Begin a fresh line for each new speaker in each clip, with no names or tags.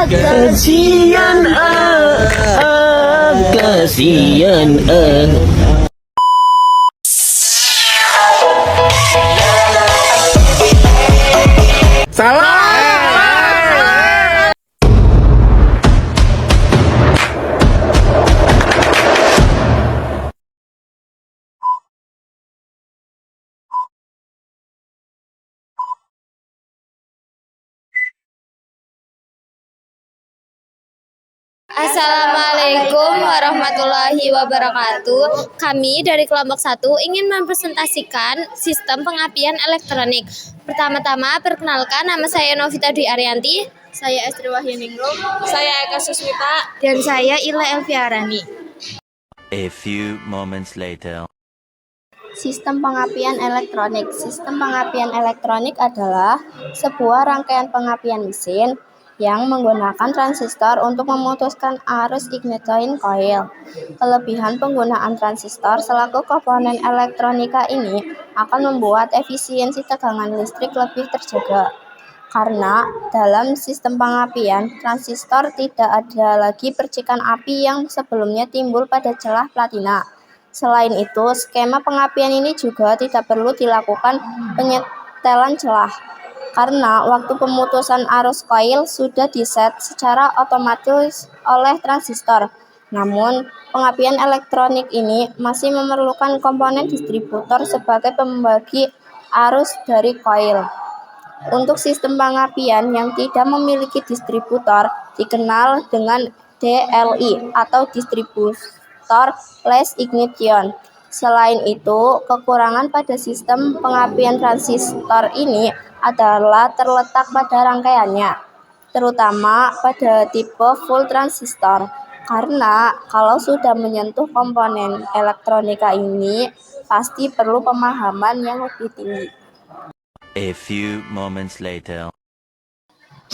Kasian kasian Salah.
Assalamualaikum warahmatullahi wabarakatuh. Kami dari kelompok 1 ingin mempresentasikan sistem pengapian elektronik. Pertama-tama perkenalkan, nama saya Novita Dwi Arianti.
Saya Estri Wahyuningrum.
Saya Eka Susmita.
Dan saya Ila Elviarani.
A few moments later.
Sistem pengapian elektronik. Sistem pengapian elektronik adalah sebuah rangkaian pengapian mesin yang menggunakan transistor untuk memutuskan arus ignition coil. Kelebihan penggunaan transistor selaku komponen elektronika ini akan membuat efisiensi tegangan listrik lebih terjaga. Karena dalam sistem pengapian, transistor tidak ada lagi percikan api yang sebelumnya timbul pada celah platina. Selain itu, skema pengapian ini juga tidak perlu dilakukan penyetelan celah, karena waktu pemutusan arus coil sudah diset secara otomatis oleh transistor. Namun, pengapian elektronik ini masih memerlukan komponen distributor sebagai pembagi arus dari coil. Untuk sistem pengapian yang tidak memiliki distributor dikenal dengan DLI atau distributor less ignition. Selain itu, kekurangan pada sistem pengapian transistor ini adalah terletak pada rangkaiannya, terutama pada tipe full transistor. Karena kalau sudah menyentuh komponen elektronika ini, pasti perlu pemahaman yang lebih tinggi.
A few moments later.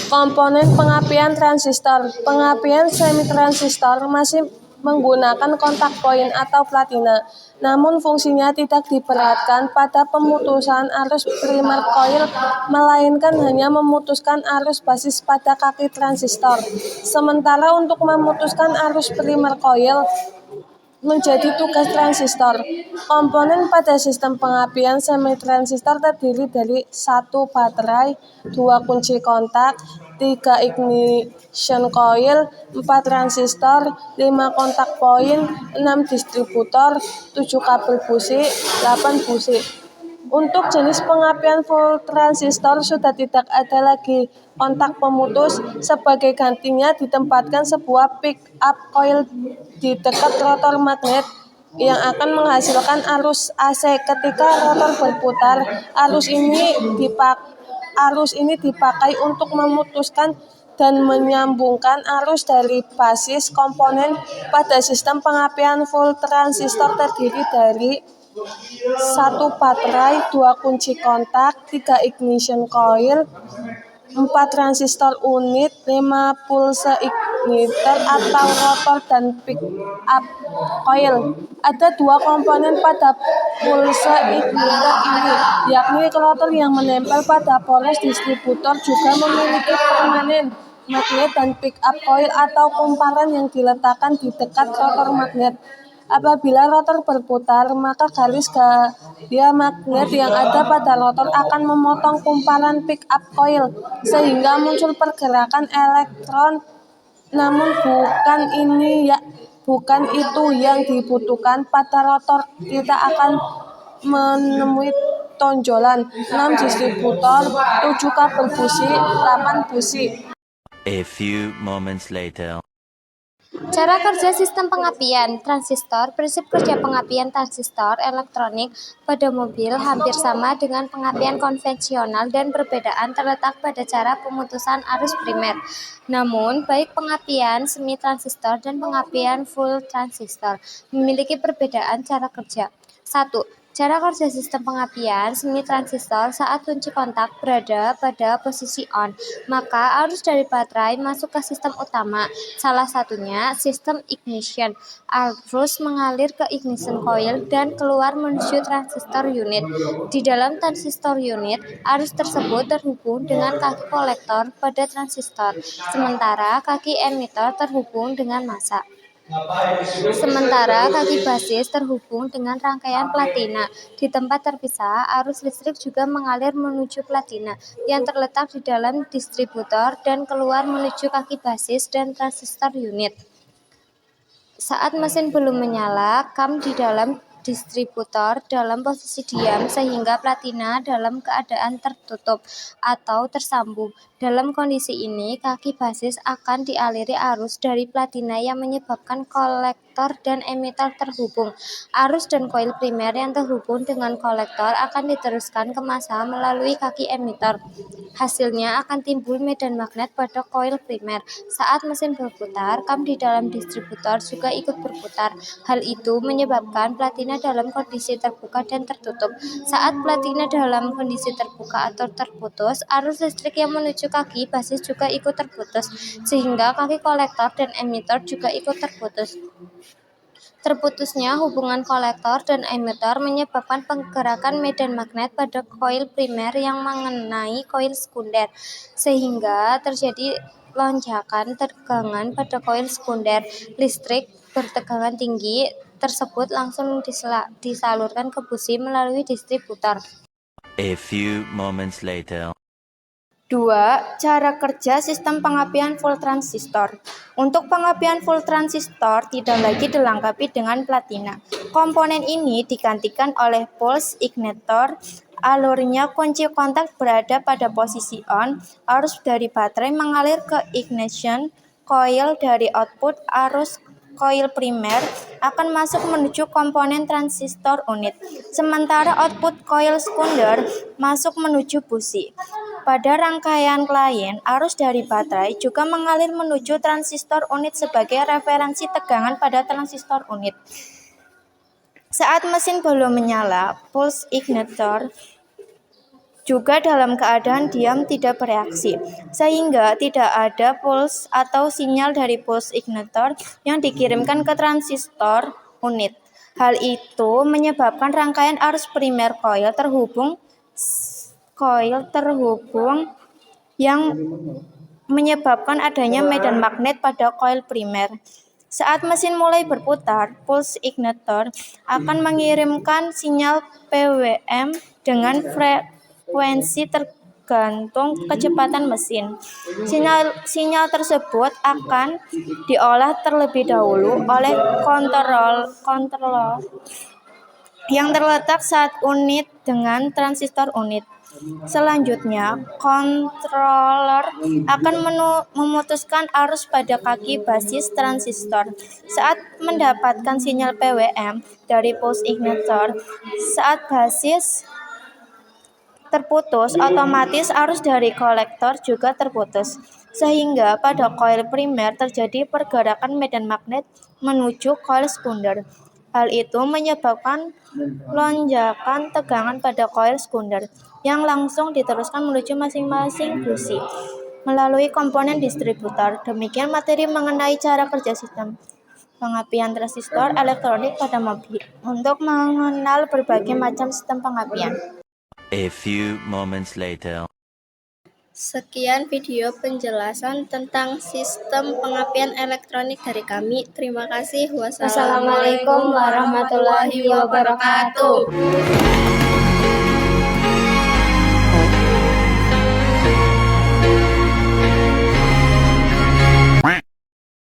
Komponen pengapian transistor. Pengapian semi-transistor masih menggunakan kontak poin atau platina, namun fungsinya tidak diberatkan pada pemutusan arus primer coil, melainkan hanya memutuskan arus basis pada kaki transistor. Sementara untuk memutuskan arus primer coil menjadi tugas transistor. Komponen pada sistem pengapian semi-transistor terdiri dari 1 baterai, 2 kunci kontak, 3 ignition coil, 4 transistor, 5 kontak poin, 6 distributor, 7 kabel busi, 8 busi. Untuk jenis pengapian full transistor sudah tidak ada lagi kontak pemutus. Sebagai gantinya ditempatkan sebuah pick up coil di dekat rotor magnet yang akan menghasilkan arus AC. Ketika rotor berputar, arus ini dipakai untuk memutuskan dan menyambungkan arus dari basis. Komponen pada sistem pengapian full transistor terdiri dari 1 baterai, 2 kunci kontak, 3 ignition coil, 4 transistor unit, 5 pulse igniter atau rotor dan pick up coil. Ada 2 komponen pada pulse igniter ini, yakni rotor yang menempel pada poles distributor, juga memiliki permanen magnet, dan pick up coil atau kumparan yang diletakkan di dekat rotor magnet. Apabila rotor berputar, maka garis gaya magnet yang ada pada rotor akan memotong kumparan pick up coil, sehingga muncul pergerakan elektron. Namun bukan itu yang dibutuhkan pada rotor. Kita akan menemui tonjolan 6 distributor, 7 kabel busi, 8 busi.
A few moments later.
Cara kerja sistem pengapian transistor. Prinsip kerja pengapian transistor elektronik pada mobil hampir sama dengan pengapian konvensional, dan perbedaan terletak pada cara pemutusan arus primer. Namun, baik pengapian semi transistor dan pengapian full transistor memiliki perbedaan cara kerja. 1. Cara kerja sistem pengapian semi transistor saat kunci kontak berada pada posisi on, maka arus dari baterai masuk ke sistem utama. Salah satunya sistem ignition. Arus mengalir ke ignition coil dan keluar menuju transistor unit. Di dalam transistor unit, arus tersebut terhubung dengan kaki kolektor pada transistor, sementara kaki emitter terhubung dengan massa. Sementara kaki basis terhubung dengan rangkaian platina. Di tempat terpisah, arus listrik juga mengalir menuju platina yang terletak di dalam distributor dan keluar menuju kaki basis dan transistor unit. Saat mesin belum menyala, kam di dalam distributor dalam posisi diam sehingga platina dalam keadaan tertutup atau tersambung. Dalam kondisi ini, kaki basis akan dialiri arus dari platina yang menyebabkan kolektor dan emitter terhubung. Arus dan koil primer yang terhubung dengan kolektor akan diteruskan ke massa melalui kaki emitter. Hasilnya akan timbul medan magnet pada koil primer. Saat mesin berputar, kam di dalam distributor juga ikut berputar. Hal itu menyebabkan platina dalam kondisi terbuka dan tertutup. Saat platina dalam kondisi terbuka atau terputus, arus listrik yang menuju kaki basis juga ikut terputus, sehingga kaki kolektor dan emitter juga ikut terputus. Terputusnya hubungan kolektor dan emitter menyebabkan pergerakan medan magnet pada koil primer yang mengenai koil sekunder, sehingga terjadi lonjakan tegangan pada koil sekunder. Listrik bertegangan tinggi tersebut langsung disalurkan ke busi melalui distributor.
A few moments later.
2. Cara kerja sistem pengapian full transistor. Untuk pengapian full transistor tidak lagi dilengkapi dengan platina. Komponen ini digantikan oleh pulse ignitor. Alurnya kunci kontak berada pada posisi on. Arus dari baterai mengalir ke ignition coil. Dari output, arus koil primer akan masuk menuju komponen transistor unit, sementara output koil sekunder masuk menuju busi. Pada rangkaian lain, arus dari baterai juga mengalir menuju transistor unit sebagai referensi tegangan pada transistor unit. Saat mesin belum menyala, pulse ignitor juga dalam keadaan diam tidak bereaksi, sehingga tidak ada pulse atau sinyal dari pulse ignitor yang dikirimkan ke transistor unit. Hal itu menyebabkan rangkaian arus primer coil terhubung yang menyebabkan adanya medan magnet pada koil primer. Saat mesin mulai berputar, pulse ignitor akan mengirimkan sinyal PWM dengan frekuensi tergantung kecepatan mesin. Sinyal tersebut akan diolah terlebih dahulu oleh kontroler yang terletak saat unit dengan transistor unit. Selanjutnya, controller akan memutuskan arus pada kaki basis transistor. Saat mendapatkan sinyal PWM dari pulse ignitor, saat basis terputus, otomatis arus dari kolektor juga terputus, sehingga pada koil primer terjadi pergerakan medan magnet menuju koil sekunder. Hal itu menyebabkan lonjakan tegangan pada koil sekunder yang langsung diteruskan menuju masing-masing busi melalui komponen distributor. Demikian materi mengenai cara kerja sistem pengapian transistor elektronik pada mobil. Untuk mengenal berbagai macam sistem pengapian.
A few moments later.
Sekian video penjelasan tentang sistem pengapian elektronik dari kami. Terima kasih.
Wassalamualaikum warahmatullahi wabarakatuh.